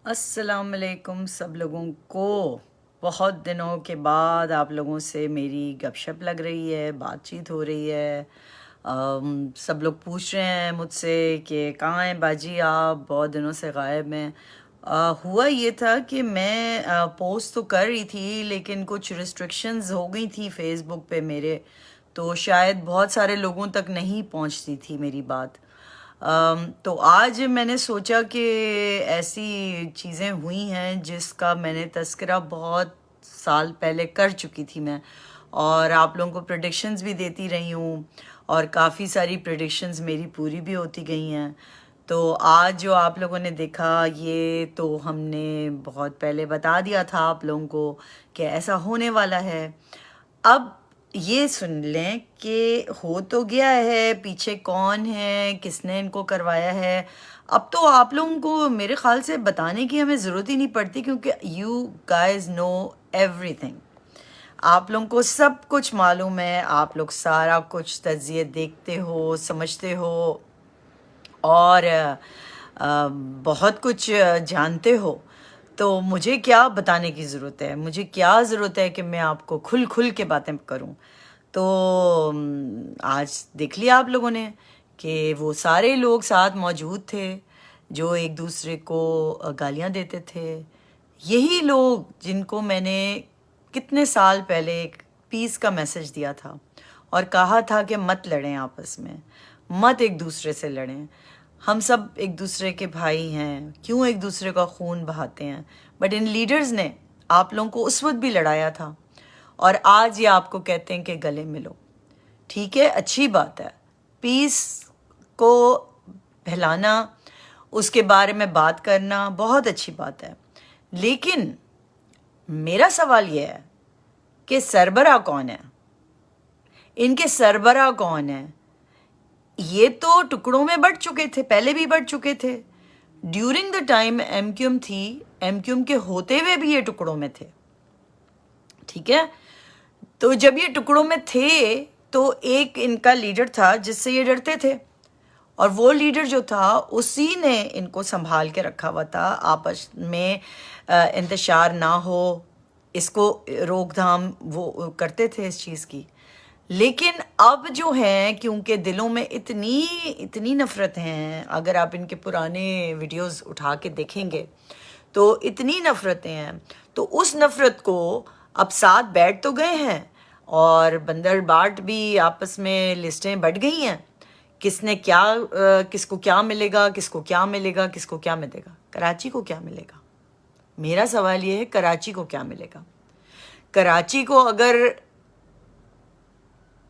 अस्सलाम वालेकुम सब लोगों को। बहुत दिनों के बाद आप लोगों से मेरी गपशप लग रही है, बातचीत हो रही है। सब लोग पूछ रहे हैं मुझसे कि कहाँ हैं बाजी, आप बहुत दिनों से गायब हैं। हुआ ये था कि मैं पोस्ट तो कर रही थी लेकिन कुछ रिस्ट्रिक्शंस हो गई थी फेसबुक पे मेरे, तो शायद बहुत सारे लोगों तक नहीं पहुंचती थी मेरी बात। तो आज मैंने सोचा कि ऐसी चीज़ें हुई हैं जिसका मैंने तज़किरा बहुत साल पहले कर चुकी थी मैं, और आप लोगों को प्रेडिक्शंस भी देती रही हूँ और काफ़ी सारी प्रेडिक्शंस मेरी पूरी भी होती गई हैं। तो आज जो आप लोगों ने देखा ये तो हमने बहुत पहले बता दिया था आप लोगों को कि ऐसा होने वाला है। अब ये सुन लें कि हो तो गया है, पीछे कौन है, किसने इनको करवाया है। अब तो आप लोगों को मेरे ख्याल से बताने की हमें ज़रूरत ही नहीं पड़ती क्योंकि यू गाइज नो एवरीथिंग। आप लोगों को सब कुछ मालूम है, आप लोग सारा कुछ तज्ज़िये देखते हो, समझते हो और बहुत कुछ जानते हो। तो मुझे क्या बताने की ज़रूरत है, मुझे क्या ज़रूरत है कि मैं आपको खुल खुल के बातें करूं। तो आज देख लिया आप लोगों ने कि वो सारे लोग साथ मौजूद थे जो एक दूसरे को गालियां देते थे। यही लोग जिनको मैंने कितने साल पहले एक पीस का मैसेज दिया था और कहा था कि मत लड़ें आपस में, मत एक दूसरे से लड़ें, हम सब एक दूसरे के भाई हैं, क्यों एक दूसरे का खून बहाते हैं। बट इन लीडर्स ने आप लोगों को उस वक्त भी लड़ाया था और आज ये आपको कहते हैं कि गले मिलो। ठीक है, अच्छी बात है, पीस को फैलाना, उसके बारे में बात करना बहुत अच्छी बात है। लेकिन मेरा सवाल यह है कि सरबराह कौन है, इनके सरबराह कौन है। ये तो टुकड़ों में बंट चुके थे, पहले भी बंट चुके थे। ड्यूरिंग द टाइम एमक्यूएम थी, एमक्यूएम के होते हुए भी ये टुकड़ों में थे। ठीक है, तो जब ये टुकड़ों में थे तो एक इनका लीडर था जिससे ये डरते थे, और वो लीडर जो था उसी ने इनको संभाल के रखा हुआ था, आपस में इंतशार ना हो, इसको रोकथाम वो करते थे इस चीज़ की। लेकिन अब जो है, क्योंकि दिलों में इतनी इतनी नफ़रत हैं, अगर आप इनके पुराने वीडियोस उठा के देखेंगे तो इतनी नफ़रतें हैं, तो उस नफ़रत को अब साथ बैठ तो गए हैं और बंदर बाट भी आपस में लिस्टें बढ़ गई हैं, किसने क्या किसको क्या मिलेगा, किसको क्या मिलेगा, किसको क्या मिलेगा। कराची को क्या मिलेगा, मेरा सवाल ये है, कराची को क्या मिलेगा। कराची को अगर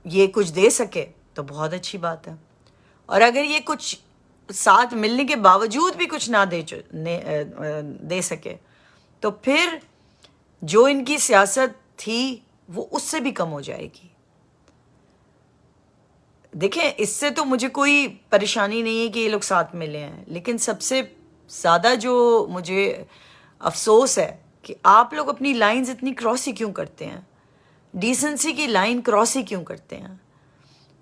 ये कुछ दे सके तो बहुत अच्छी बात है, और अगर ये कुछ साथ मिलने के बावजूद भी कुछ ना दे सके तो फिर जो इनकी सियासत थी वो उससे भी कम हो जाएगी। देखें, इससे तो मुझे कोई परेशानी नहीं है कि ये लोग साथ मिले हैं, लेकिन सबसे ज़्यादा जो मुझे अफसोस है कि आप लोग अपनी लाइंस इतनी क्रॉस ही क्यों करते हैं, डिसेंसी की लाइन क्रॉस ही क्यों करते हैं।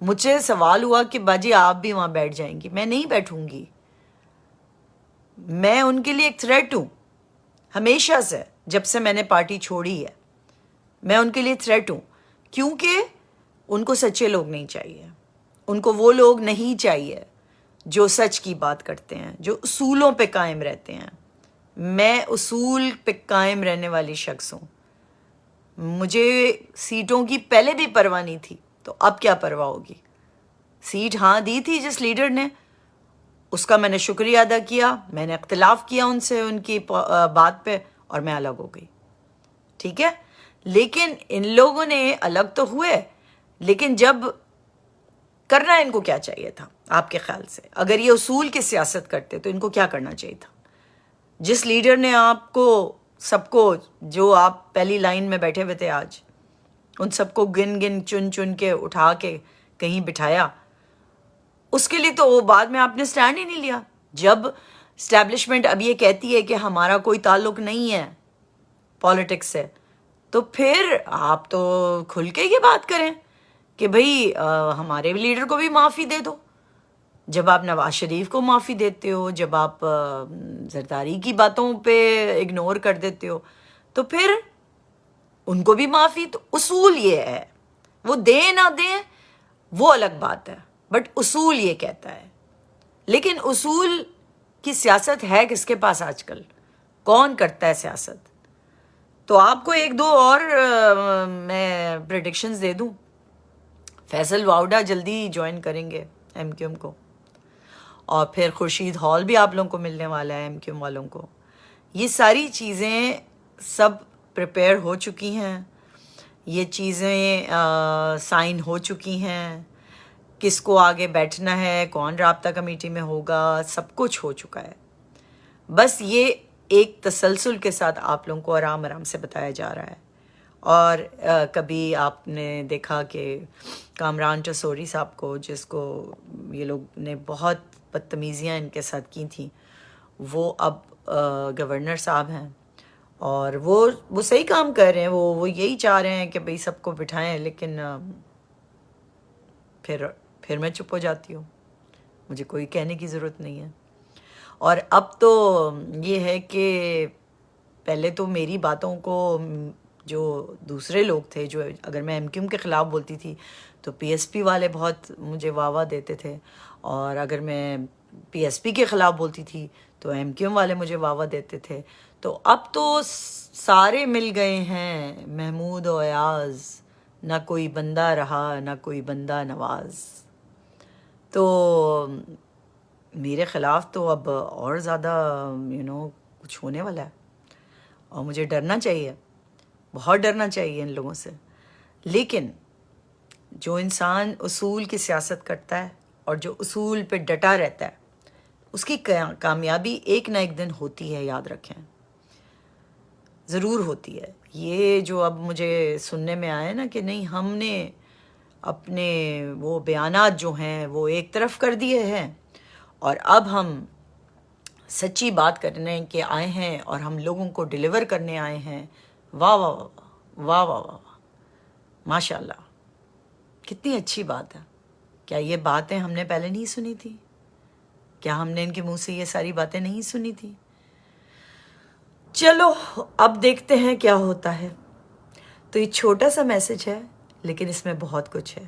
मुझसे सवाल हुआ कि बाजी आप भी वहाँ बैठ जाएंगी, मैं नहीं बैठूंगी। मैं उनके लिए एक थ्रेट हूँ हमेशा से, जब से मैंने पार्टी छोड़ी है मैं उनके लिए थ्रेट हूँ, क्योंकि उनको सच्चे लोग नहीं चाहिए, उनको वो लोग नहीं चाहिए जो सच की बात करते हैं, जो उसूलों पे कायम रहते हैं। मैं उसूल पे कायम रहने वाली शख्स हूँ। मुझे सीटों की पहले भी परवाह नहीं थी, तो अब क्या परवाह होगी। सीट हाँ दी थी जिस लीडर ने, उसका मैंने शुक्रिया अदा किया, मैंने इख्तिलाफ किया उनसे उनकी बात पे और मैं अलग हो गई। ठीक है, लेकिन इन लोगों ने अलग तो हुए, लेकिन जब करना इनको क्या चाहिए था आपके ख्याल से, अगर ये उसूल की सियासत करते तो इनको क्या करना चाहिए था। जिस लीडर ने आपको सबको, जो आप पहली लाइन में बैठे हुए थे आज, उन सबको गिन गिन चुन चुन के उठा के कहीं बिठाया, उसके लिए तो वो बाद में आपने स्टैंड ही नहीं लिया। जब स्टैब्लिशमेंट अब ये कहती है कि हमारा कोई ताल्लुक नहीं है पॉलिटिक्स से, तो फिर आप तो खुल के ये बात करें कि भाई हमारे लीडर को भी माफ़ी दे दो। جب آپ نواز شریف کو معافی دیتے ہو، جب آپ زرداری کی باتوں پہ اگنور کر دیتے ہو، تو پھر ان کو بھی معافی. تو اصول یہ ہے، وہ دیں نہ دیں وہ الگ بات ہے، بٹ اصول یہ کہتا ہے. لیکن اصول کی سیاست ہے کس کے پاس آج کل؟ کون کرتا ہے سیاست؟ تو آپ کو ایک دو اور میں پریڈکشنز دے دوں. فیصل واؤڈا جلدی جوائن کریں گے ایم کیو ایم کو، اور پھر خورشید ہال بھی آپ لوگوں کو ملنے والا ہے ایم کیو ایم والوں کو. یہ ساری چیزیں سب پریپیئر ہو چکی ہیں، یہ چیزیں سائن ہو چکی ہیں. کس کو آگے بیٹھنا ہے، کون رابطہ کمیٹی میں ہوگا، سب کچھ ہو چکا ہے. بس یہ ایک تسلسل کے ساتھ آپ لوگوں کو آرام آرام سے بتایا جا رہا ہے. اور کبھی آپ نے دیکھا کہ کامران ٹسوری صاحب کو، جس کو یہ لوگ نے بہت بدتمیزیاں ان کے ساتھ کی تھیں، وہ اب گورنر صاحب ہیں، اور وہ صحیح کام کر رہے ہیں. وہ یہی چاہ رہے ہیں کہ بھئی سب کو بٹھائیں. لیکن پھر میں چپ ہو جاتی ہوں، مجھے کوئی کہنے کی ضرورت نہیں ہے. اور اب تو یہ ہے کہ پہلے تو میری باتوں کو جو دوسرے لوگ تھے، جو اگر میں ایم کیو ایم کے خلاف بولتی تھی تو پی ایس پی والے بہت مجھے واہ واہ دیتے تھے، اور اگر میں پی ایس پی کے خلاف بولتی تھی تو ایم کیو ایم والے مجھے واہ واہ دیتے تھے. تو اب تو سارے مل گئے ہیں، محمود و ایاز، نہ کوئی بندہ رہا نہ کوئی بندہ نواز. تو میرے خلاف تو اب اور زیادہ کچھ ہونے والا ہے، اور مجھے ڈرنا چاہیے، بہت ڈرنا چاہیے ان لوگوں سے. لیکن جو انسان اصول کی سیاست کرتا ہے اور جو اصول پہ ڈٹا رہتا ہے، اس کی کامیابی ایک نہ ایک دن ہوتی ہے. یاد رکھیں، ضرور ہوتی ہے. یہ جو اب مجھے سننے میں آیا نا کہ نہیں، ہم نے اپنے وہ بیانات جو ہیں وہ ایک طرف کر دیے ہیں، اور اب ہم سچی بات کرنے کے آئے ہیں اور ہم لوگوں کو ڈیلیور کرنے آئے ہیں. واہ واہ واہ واہ واہ واہ واہ، ماشاء اللہ، کتنی اچھی بات ہے. کیا یہ باتیں ہم نے پہلے نہیں سنی تھی؟ کیا ہم نے ان کے منہ سے یہ ساری باتیں نہیں سنی تھی؟ چلو اب دیکھتے ہیں کیا ہوتا ہے. تو یہ چھوٹا سا میسج ہے، لیکن اس میں بہت کچھ ہے.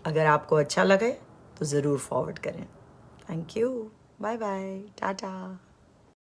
اگر آپ کو اچھا لگے تو ضرور فارورڈ کریں. Thank you, bye bye, Tata.